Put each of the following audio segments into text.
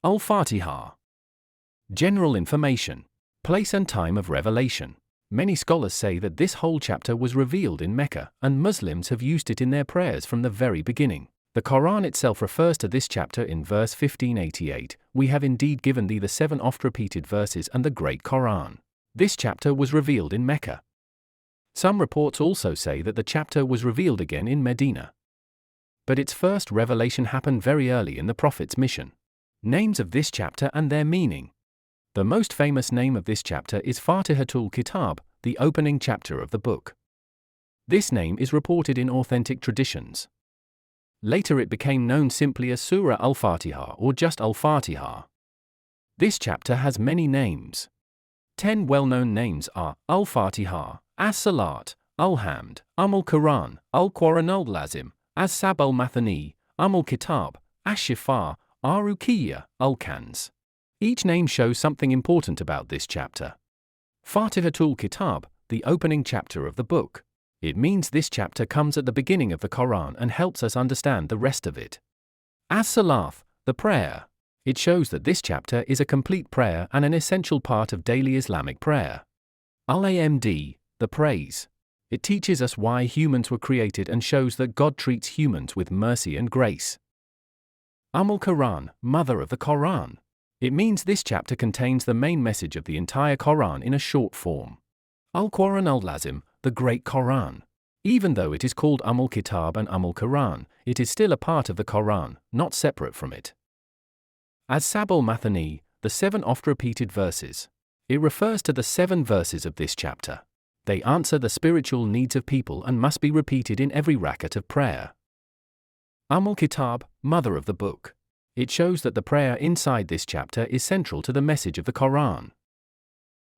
Al-Fātiḥah. General information. Place and time of revelation. Many scholars say that this whole chapter was revealed in Mecca, and Muslims have used it in their prayers from the very beginning. The Quran itself refers to this chapter in verse 1588, "We have indeed given thee the 7 oft-repeated verses and the great Quran." This chapter was revealed in Mecca. Some reports also say that the chapter was revealed again in Medina. But its first revelation happened very early in the Prophet's mission. Names of this chapter and their meaning. The most famous name of this chapter is Fātiḥatul Kitāb, the opening chapter of the book. This name is reported in authentic traditions. Later it became known simply as Surah Al-Fātiḥah or just Al-Fātiḥah. This chapter has many names. 10 well-known names are Al-Fātiḥah, As-Salat, Al-Hamd, Al-Quran, Al-Quran Al-Lazim, As-Sab Al-Mathani, Al-Kitāb, Ash-Shifā, Ar-Ruqiyya, Al-Kanz. Each name shows something important about this chapter. Fātiḥatul Kitāb, the opening chapter of the book. It means this chapter comes at the beginning of the Quran and helps us understand the rest of it. As-Salat, the prayer. It shows that this chapter is a complete prayer and an essential part of daily Islamic prayer. Al-Amd, the praise. It teaches us why humans were created and shows that God treats humans with mercy and grace. Al-Quran, mother of the Quran. It means this chapter contains the main message of the entire Quran in a short form. Al-Quran Al-Lazim, the great Quran. Even though it is called Kitāb and Quran, it is still a part of the Quran, not separate from it. As-Sab Al-Mathani, the 7 oft-repeated verses. It refers to the 7 verses of this chapter. They answer the spiritual needs of people and must be repeated in every rakat of prayer. Kitāb, mother of the book. It shows that the prayer inside this chapter is central to the message of the Quran.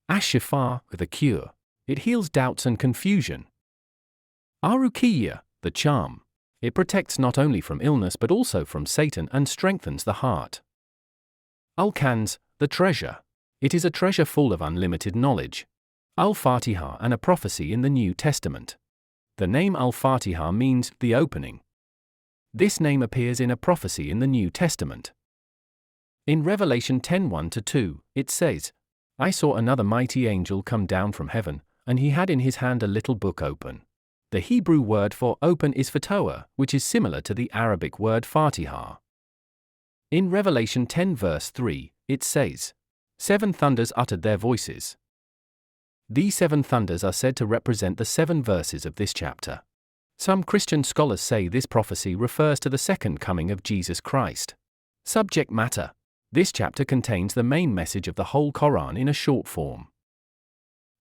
Ash-Shifā, the cure. It heals doubts and confusion. Ar-Ruqiyya, the charm. It protects not only from illness but also from Satan and strengthens the heart. Al-Kanz, the treasure. It is a treasure full of unlimited knowledge. Al-Fātiḥah, and a prophecy in the New Testament. The name Al-Fātiḥah means the opening. This name appears in a prophecy in the New Testament. In Revelation 10:1-2, it says, "I saw another mighty angel come down from heaven, and he had in his hand a little book open." The Hebrew word for open is fatoah, which is similar to the Arabic word Fātiḥah. In Revelation 10 verse 3, it says, 7 thunders uttered their voices. These 7 thunders are said to represent the 7 verses of this chapter. Some Christian scholars say this prophecy refers to the second coming of Jesus Christ. Subject matter. This chapter contains the main message of the whole Quran in a short form.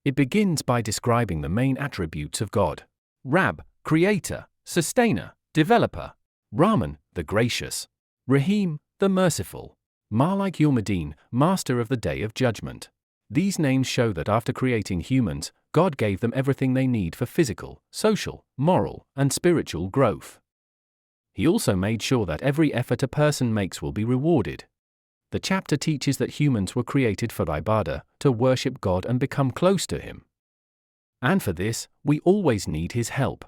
It begins by describing the main attributes of God. Rab, creator, sustainer, developer. Rahman, the gracious. Rahim, the merciful. Malik Yawmiddin, master of the day of judgment. These names show that after creating humans, God gave them everything they need for physical, social, moral, and spiritual growth. He also made sure that every effort a person makes will be rewarded. The chapter teaches that humans were created for ibadah, to worship God and become close to Him. And for this, we always need His help.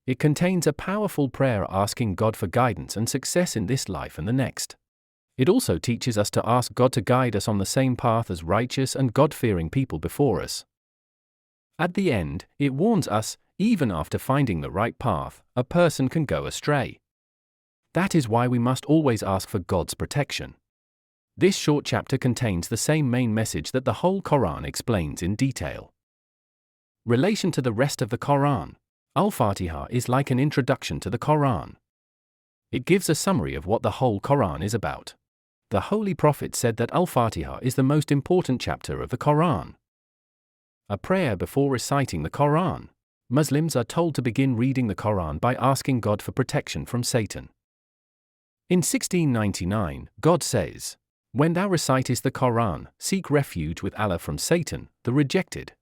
It contains a powerful prayer asking God for guidance and success in this life and the next. It also teaches us to ask God to guide us on the same path as righteous and God-fearing people before us. At the end, it warns us, even after finding the right path, a person can go astray. That is why we must always ask for God's protection. This short chapter contains the same main message that the whole Quran explains in detail. Relation to the rest of the Quran. Al-Fātiḥah is like an introduction to the Quran. It gives a summary of what the whole Quran is about. The Holy Prophet said that Al-Fātiḥah is the most important chapter of the Quran. A prayer before reciting the Quran. Muslims are told to begin reading the Quran by asking God for protection from Satan. In 1699, God says, "When thou recitest the Quran, seek refuge with Allah from Satan, the rejected."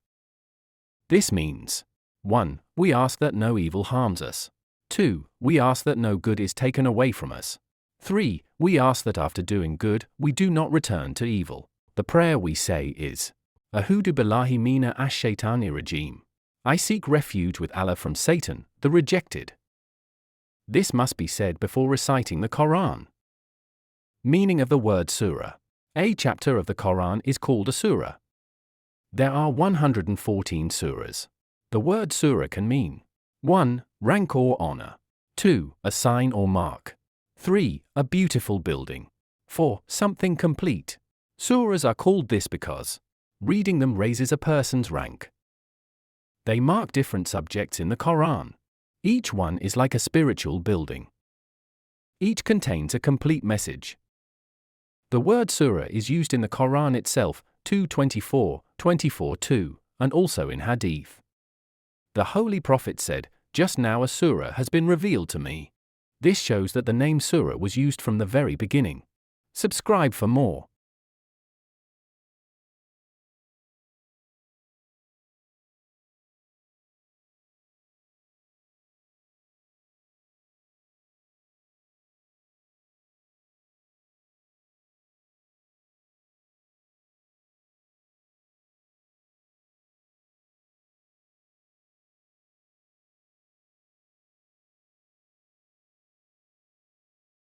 This means 1. We ask that no evil harms us. 2. We ask that no good is taken away from us. 3. We ask that after doing good, we do not return to evil. The prayer we say is, A'udhu billahi mina ash-shaytani rajim. I seek refuge with Allah from Satan, the rejected. This must be said before reciting the Quran. Meaning of the word surah. A chapter of the Quran is called a surah. There are 114 surahs. The word surah can mean 1. Rank or honor. 2. A sign or mark. 3. A beautiful building. 4. Something complete. Surahs are called this because reading them raises a person's rank. They mark different subjects in the Quran. Each one is like a spiritual building. Each contains a complete message. The word surah is used in the Quran itself, 2:24, 24:2, and also in Hadith. The Holy Prophet said, "Just now a surah has been revealed to me." This shows that the name surah was used from the very beginning. Subscribe for more.